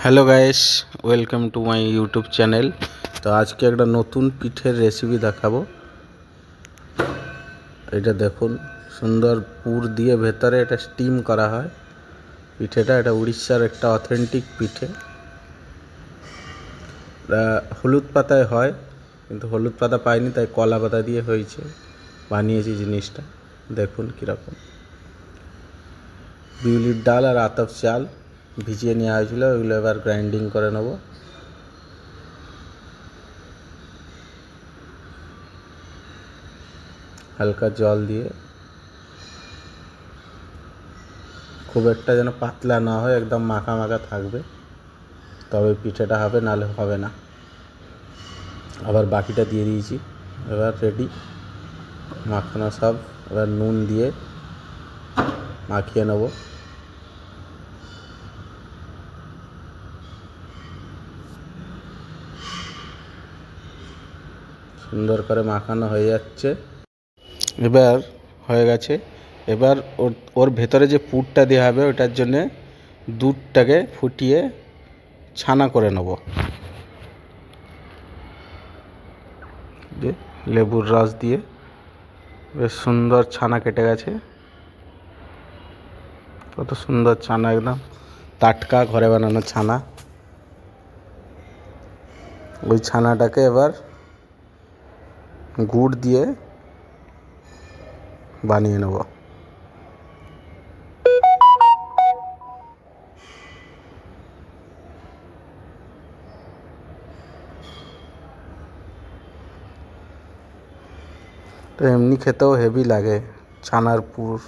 Hello guys, welcome to my YouTube channel. তো আজকে একটা নতুন পিঠের রেসিপি দেখাবো। এটা দেখুন, সুন্দর পুর দিয়ে ভেতরে এটা স্টিম করা হয় পিঠেটা। এটা উড়িষ্যার একটা অথেন্টিক পিঠে। হলুদ পাতায় হয়, কিন্তু হলুদ পাতা পাইনি, তাই কলা পাতা দিয়ে হয়েছে, বানিয়েছি জিনিসটা। দেখুন কীরকম। বিউলির ডাল আর আতপ চাল ভিজিয়ে নেওয়া হয়েছিল, ওইগুলো এবার গ্রাইন্ডিং করে নেবো। হালকা জল দিয়ে, খুব একটা যেন পাতলা না হয়, একদম মাখা মাখা থাকবে, তবে পিঠেটা হবে, নাহলে হবে না। আবার বাকিটা দিয়ে দিয়েছি, এবার রেডি মাখানো সব। এবার নুন দিয়ে মাখিয়ে নেব। সুন্দর করে মাখানো হয়ে যাচ্ছে, এবার হয়ে গেছে। এবার ওর ভেতরে যে পুরটা দেওয়া হবে, ওটার জন্যে দুধটাকে ফুটিয়ে ছানা করে নেব। লেবুর রস দিয়ে বেশ সুন্দর ছানা কেটে গেছে। কত সুন্দর ছানা, একদম টাটকা ঘরে বানানো ছানা। ওই ছানাটাকে এবার গুড় দিয়ে বানিয়ে নেব। তো এমনি খেতেও হেভি লাগে ছানার পুর।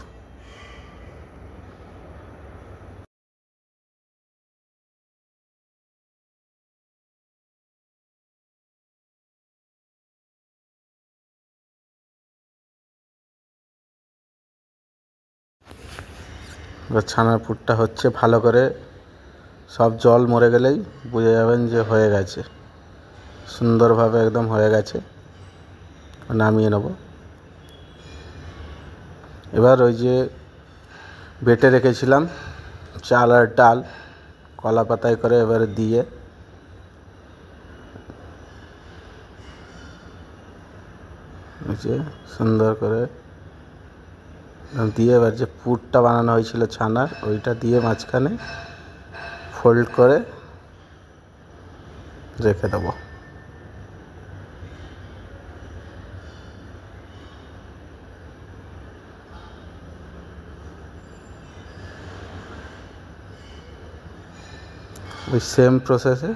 এবার ছানার পুরটা হচ্ছে, ভালো করে সব জল মরে গেলেই বুঝে যাবেন যে হয়ে গেছে, সুন্দরভাবে একদম হয়ে গেছে। নামিয়ে নেব। এবার ওই যে বেটে রেখেছিলাম চাল আর ডাল, কলা পাতায় করে এবারে দিয়ে সুন্দর করে দিয়ে, এবার যে পুরটা বানানো হয়েছিল ছানার, ওইটা দিয়ে মাঝখানে ফোল্ড করে রেখে দেবো। ওই সেম প্রসেসে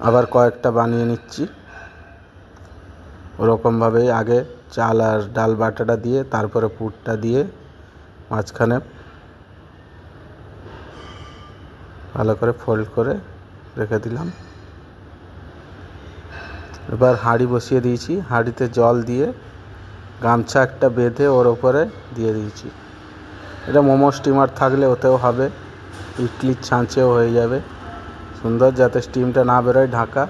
আবার কয়েকটা বানিয়ে নিচ্ছি। ওরকমভাবেই আগে চাল আর ডাল বাটাটা দিয়ে, তারপরে পুরটা দিয়ে মাঝখানে ভালো করে ফোল্ড করে রেখে দিলাম। এবার হাঁড়ি বসিয়ে দিয়েছি, হাঁড়িতে জল দিয়ে গামছা একটা বেঁধে ওর ওপরে দিয়ে দিয়েছি। এটা মোমো স্টিমার থাকলে ওতেও হবে, ইডলির ছাঁচেও হয়ে যাবে সুন্দর, যাতে স্টিমটা না বেরোয়, ঢাকা।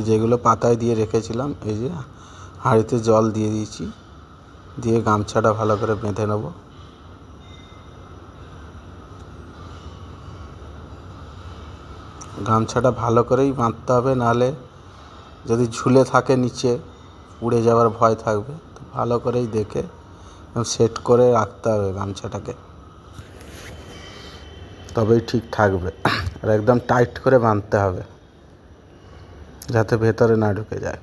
যেগুলো পাতায় দিয়ে রেখেছিলাম, এই যে হাঁড়িতে জল দিয়ে দিয়েছি, দিয়ে গামছাটা ভালো করে বেঁধে নেব। গামছাটা ভালো করেই বাঁধতে হবে, নাহলে যদি ঝুলে থাকে নিচে উড়ে যাওয়ার ভয় থাকবে। তো ভালো করেই দেখে সেট করে রাখতে হবে গামছাটাকে, তবেই ঠিক থাকবে। আর একদম টাইট করে বাঁধতে হবে, যাতে ভেতরে না ঢুকে যায়।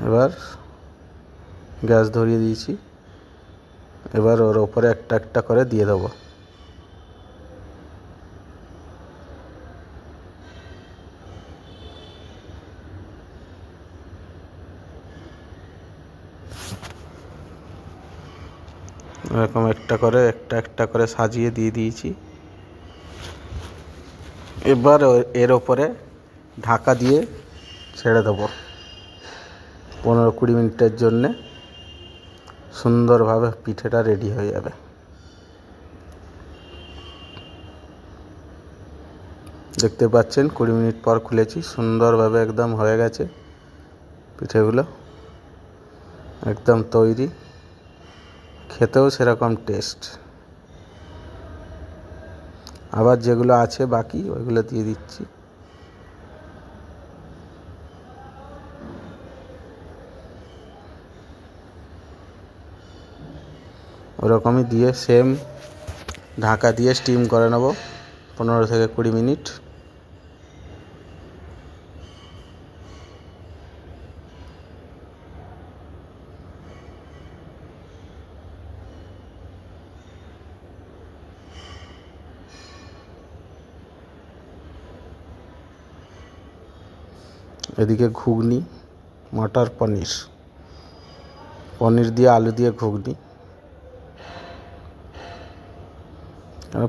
এবার গ্যাস ধরিয়ে দিয়েছি, এবার ওর ওপরে একটা একটা করে দিয়ে দেবো। এরকম একটা করে সাজিয়ে দিয়ে দিয়েছি। এবার এর ওপরে ঢাকা দিয়ে ছেড়ে দেবো 15-20 মিনিটের জন্যে। সুন্দরভাবে পিঠেটা রেডি হয়ে যাবে। দেখতে পাচ্ছেন 20 মিনিট পর খুলেছি, সুন্দরভাবে একদম হয়ে গেছে পিঠেগুলো, একদম তৈরি, খেতেও সেরকম টেস্ট। আবার যেগুলো আছে বাকি ওইগুলো দিয়ে দিচ্ছি। ওরকমই দিয়ে সেম ঢাকা দিয়ে স্টিম করে নেব 15 থেকে 20 মিনিট। এদিকে ঘুগনি, মটর পনির, পনির দিয়ে আলু দিয়ে ঘুগনি।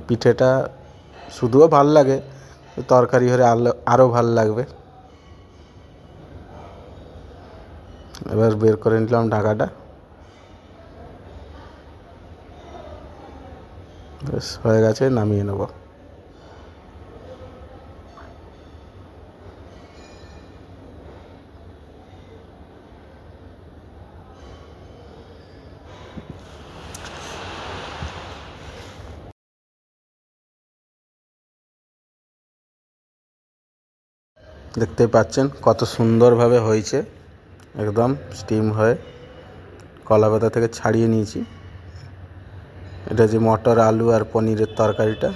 পিঠেটা শুধুও ভাল লাগে, তরকারি হলে আরও ভাল লাগবে। এবার বের করে নিলাম ঢাকাটা, বেশ হয়ে গেছে, নামিয়ে নেব। দেখতে পাচ্ছেন কত সুন্দরভাবে হয়েছে, একদম স্টিম হয়ে কলা পাতা থেকে ছাড়িয়ে নিয়েছি। এটা যে মটর আলু আর পনিরের তরকারিটা,